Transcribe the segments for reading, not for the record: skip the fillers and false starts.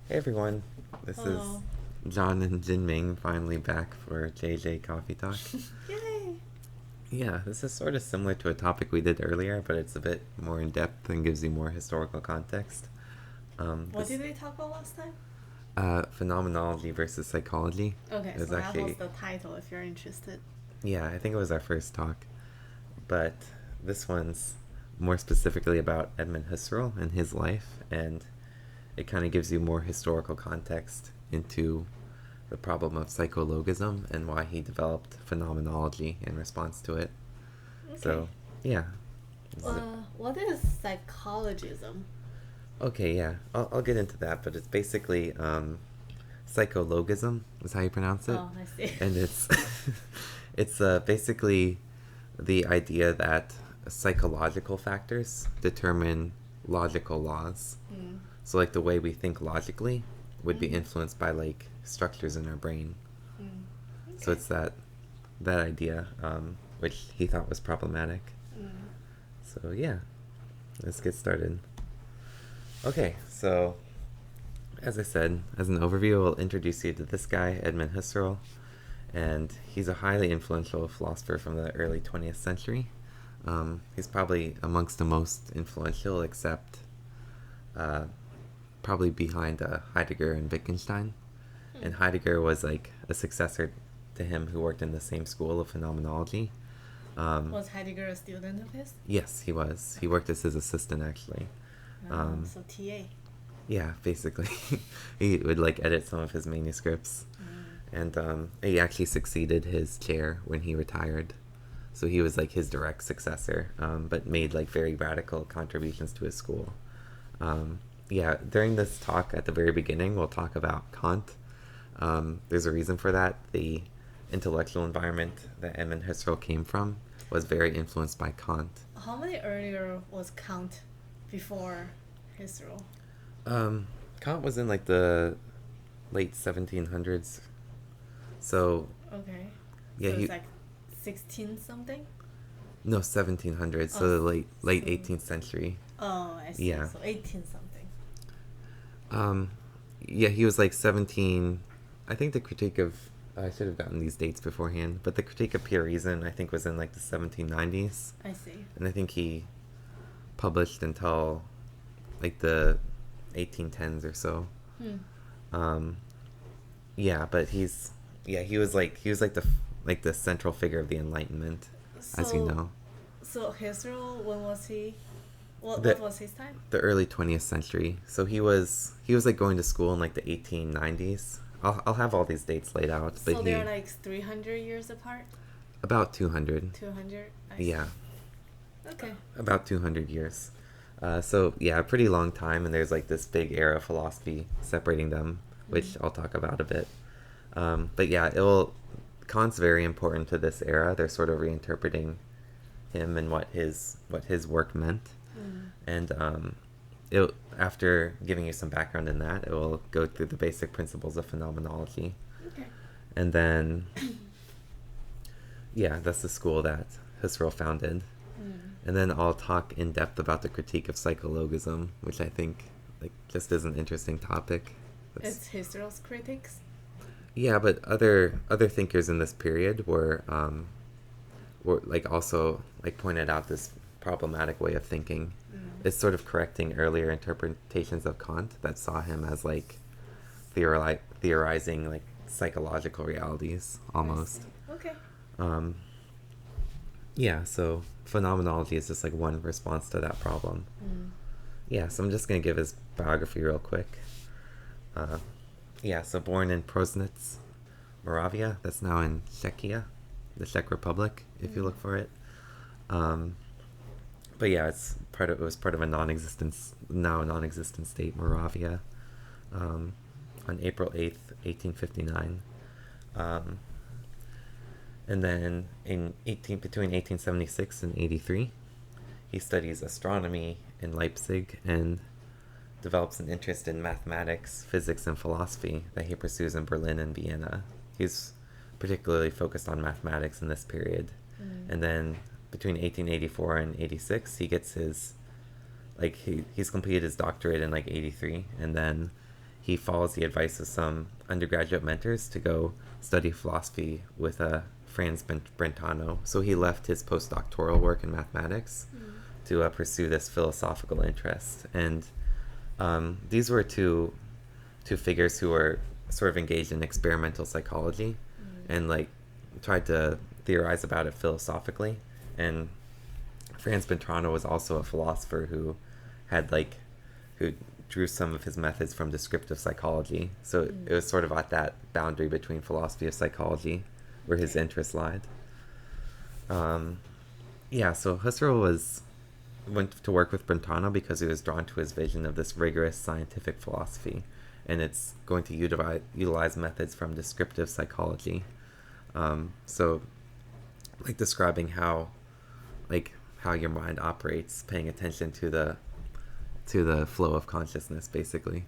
Hey everyone, this is Hello. John and Jinming finally back for JJ Coffee Talk. Yay! Yeah, this is sort of similar to a topic we did earlier, but it's a bit more in depth and gives you more historical context. What This did we talk about last time? Phenomenology versus psychology Okay, is so that was actually, the title if you're interested. yeah, I think it was our first talk, but this one's more specifically about Edmund Husserl and his life, and it kind of gives you more historical context into the problem of psychologism and why he developed phenomenology in response to it. Okay. So, yeah. What is psychologism? Okay, yeah. I'll get into that, but it's basically psychologism is how you pronounce it. Oh, I see. And it's it's basically the idea that psychological factors determine logical laws. Mm. So like the way we think logically would be Mm-hmm. influenced by like structures in our brain. Mm. So Okay. it's that idea, which he thought was problematic. Mm. So yeah, let's get started. Okay, so as I said, as an overview, I'll introduce you to this guy, Edmund Husserl, and he's a highly influential philosopher from the early 20th century. He's probably amongst the most influential, except uh, probably behind Heidegger and Wittgenstein. Hmm. And Heidegger was like a successor to him who worked in the same school of phenomenology. Um, Was Heidegger a student of his? yes, he was. He Okay. worked as his assistant actually. Oh, Um, so TA. yeah, basically, he would like edit some of his manuscripts, Mm. and he actually succeeded his chair when he retired. So he was like his direct successor, but made like very radical contributions to his school. Um, yeah, during this talk at the very beginning, we'll talk about Kant. There's a reason for that. The intellectual environment that Edmund Husserl came from was very influenced by Kant. How many earlier was Kant before his rule? Um, Kant was in like the late 1700s. So Okay. yeah, So it's he like 16 something? no 1700s. Oh, So the late so 18th century. oh, I see. Yeah. So 18 something. Um, yeah, he was like 17. I think the critique of I should have gotten these dates beforehand, but the critique of pure reason I think was in like the 1790s, I see. and I think he published until like the 1810s or so. Hmm. Um, yeah, but he was like the central figure of the Enlightenment, as you So, know. so his rule, when was he? What The was his time? the early 20th century. So he was like going to school in like the 1890s. I'll have all these dates laid out, but So they're he like 300 years apart? about 200. 200? I see. Yeah, Okay. about 200 years. So yeah, a pretty long time, and there's like this big era of philosophy separating them, which Mm. I'll talk about a bit. But yeah, it will. Kant's very important to this era. They're sort of reinterpreting him and what his work meant, Mm. and it after giving you some background in that, it will go through the basic principles of phenomenology, Okay. and then yeah, that's the school that Husserl founded. Mm. And then I'll talk in depth about the critique of psychologism, which I think like just is an interesting topic. It's That's Husserl's critics? yeah, but other thinkers in this period were like also like pointed out this problematic way of thinking. Mm. It's sort of correcting earlier interpretations of Kant that saw him as like theorizing like psychological realities I see. almost. Okay. Um, yeah, so phenomenology is just like one response to that problem. Mm. Yeah, so I'm just gonna give his biography real quick. Uh, yeah, so born in Prosnitz, Moravia, that's now in Czechia, the Czech Republic, if you Mm. look for it. Um, but yeah, it was part of a now non-existent state, Moravia, um, on April 8th, 1859. Um, and then between 1876 and 83, he studies astronomy in Leipzig and develops an interest in mathematics, physics, and philosophy that he pursues in Berlin and Vienna. He's particularly focused on mathematics in this period. Mm. And then between 1884 and 86, he's completed his doctorate in like 83, and then he follows the advice of some undergraduate mentors to go study philosophy with Franz Brentano. So he left his postdoctoral work in mathematics to pursue this philosophical interest. And these were two figures who were sort of engaged in experimental psychology and like tried to theorize about it philosophically. And Franz Brentano was also a philosopher who drew some of his methods from descriptive psychology. So it was sort of at that boundary between philosophy and psychology where his interests lied. So Husserl went to work with Brentano because he was drawn to his vision of this rigorous scientific philosophy, and it's going to utilize methods from descriptive psychology. So like describing how your mind operates, paying attention to the flow of consciousness, basically.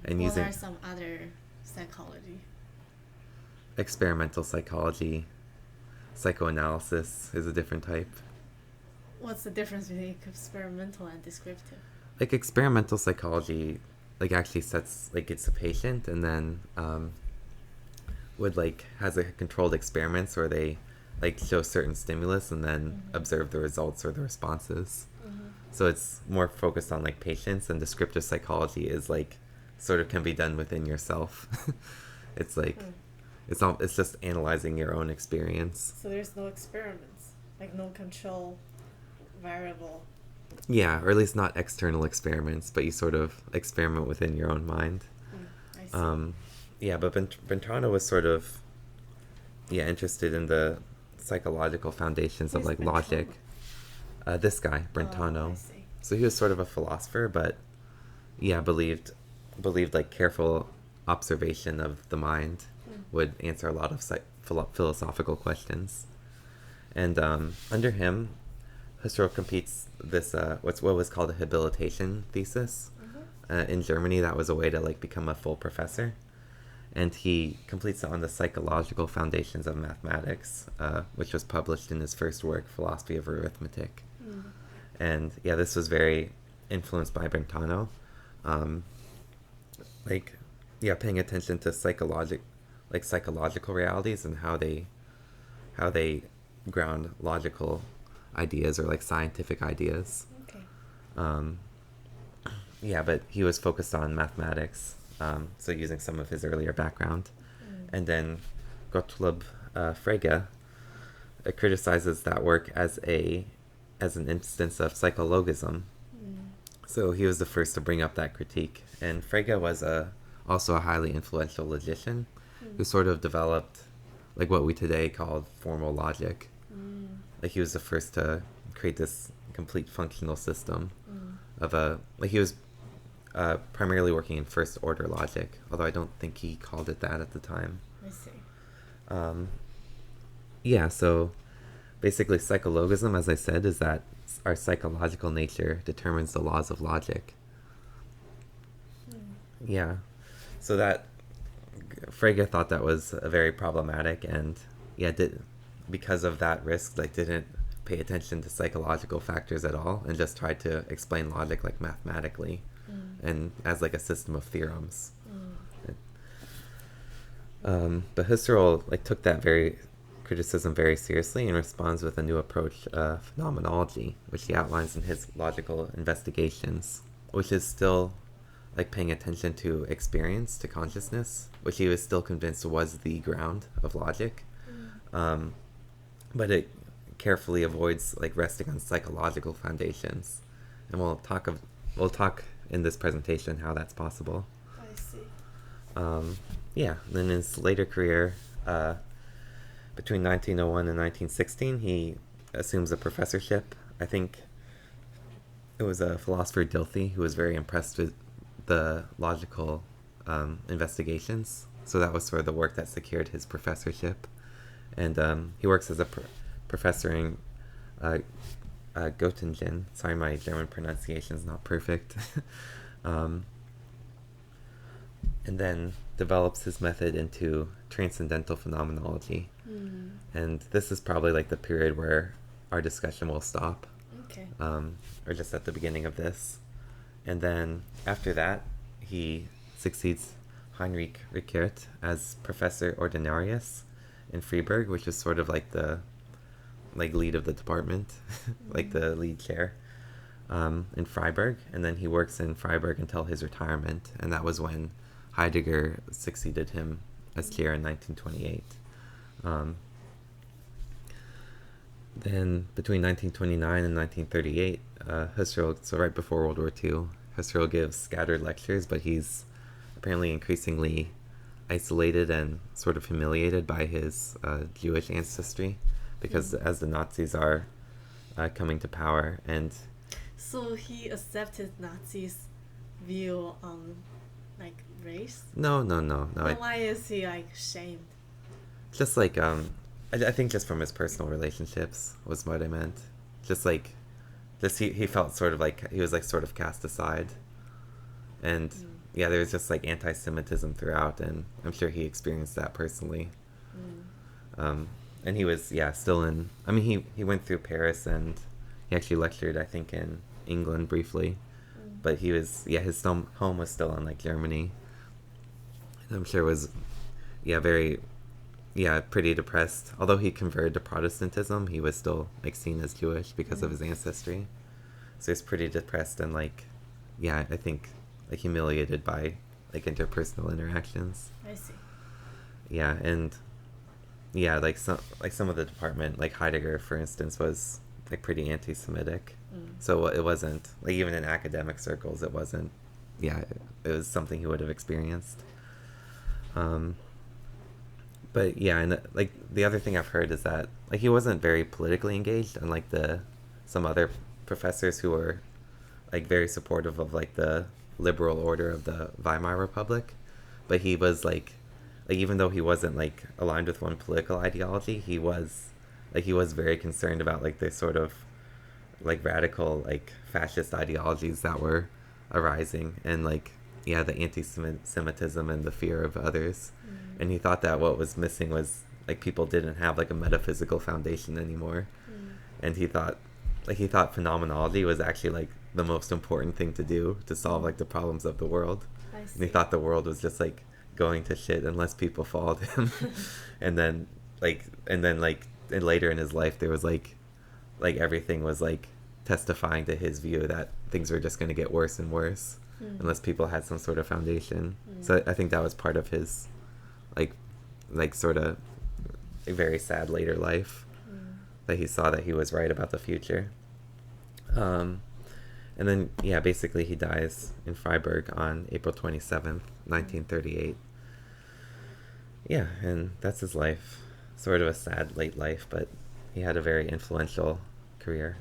And What are some other psychology? Experimental psychology, psychoanalysis is a different type. What's the difference between experimental and descriptive? Like experimental psychology, like actually gets a patient and then has a controlled experiments where they show certain stimulus and then observe the results or the responses. So it's more focused on like patients, and descriptive psychology is sort of can be done within yourself. It's it's just analyzing your own experience. So there's no experiments, like no control variable. Yeah, or at least not external experiments, but you sort of experiment within your own mind. I see. But Brentano was sort of interested in the psychological foundations of Who's logic. This guy, Brentano. I see. So he was sort of a philosopher, but believed careful observation of the mind would answer a lot of philosophical questions. And under him, Husserl completes this what was called a habilitation thesis. In Germany, that was a way to become a full professor. And he completes it on the psychological foundations of mathematics, which was published in his first work, Philosophy of Arithmetic. And this was very influenced by Brentano. Paying attention to psychological realities and how they ground logical ideas or scientific ideas. Okay. But he was focused on mathematics, so using some of his earlier background. And then Gottlob Frege criticizes that work as an instance of psychologism. So he was the first to bring up that critique. And Frege was also a highly influential logician who sort of developed what we today call formal logic. He was the first to create this complete functional system of he was primarily working in first order logic, although I don't think he called it that at the time. I see. So basically psychologism, as I said, is that our psychological nature determines the laws of logic. So that Frege thought that was very problematic, and because of that risk, didn't pay attention to psychological factors at all, and just tried to explain logic mathematically, and as a system of theorems. But Husserl took that criticism very seriously and responds with a new approach, phenomenology, which he outlines in his logical investigations, which is still paying attention to experience, to consciousness, which he was still convinced was the ground of logic. But it carefully avoids resting on psychological foundations, and we'll talk in this presentation how that's possible. I see. Then in his later career, between 1901 and 1916, he assumes a professorship. I think it was a philosopher Dilthey who was very impressed with the logical investigations. So that was sort of the work that secured his professorship. And he works as a professor in Göttingen. Sorry, my German pronunciation is not perfect. And then develops his method into transcendental phenomenology. And this is probably the period where our discussion will stop. Okay. Or just at the beginning of this. And then after that, he succeeds Heinrich Rickert as professor ordinarius in Freiburg, which is sort of like the lead of the department, like the lead chair in Freiburg. And then he works in Freiburg until his retirement, and that was when Heidegger succeeded him as chair in 1928. Then between 1929 and 1938, Husserl, so right before World War II, Husserl gives scattered lectures, but he's apparently increasingly isolated and sort of humiliated by his Jewish ancestry, because as the Nazis are coming to power. And so he accepted Nazis' view on like race. No. Then why is he like shamed? Just like I think just from his personal relationships was what I meant. Just like, he felt sort of like he was like sort of cast aside, and yeah, there was just like anti-Semitism throughout, and I'm sure he experienced that personally. And he was still in. I mean, he went through Paris, and he actually lectured, I think, in England briefly, but he was his home was still in like Germany, and I'm sure was very pretty depressed. Although he converted to Protestantism, he was still like seen as Jewish because of his ancestry. So he's pretty depressed and like, I think like humiliated by like interpersonal interactions. I see. Yeah, and like some of the department, like Heidegger, for instance, was like pretty anti-Semitic. So it wasn't like, even in academic circles, it wasn't. It was something he would have experienced. But and like the other thing I've heard is that like he wasn't very politically engaged, unlike some other professors who were like very supportive of like the liberal order of the Weimar Republic. But he was like even though he wasn't like aligned with one political ideology, he was very concerned about like the sort of like radical like fascist ideologies that were arising, and like the anti-Semitism and the fear of others. And he thought that what was missing was like people didn't have like a metaphysical foundation anymore. And he thought phenomenology was actually like the most important thing to do to solve like the problems of the world. And he thought the world was just like going to shit unless people followed him. and then later in his life there was like everything was like testifying to his view that things were just going to get worse and worse unless people had some sort of foundation. So I think that was part of his like sort of a very sad later life, that he saw that he was right about the future. And then basically he dies in Freiburg on April 27th, 1938. And that's his life. Sort of a sad late life, but he had a very influential career.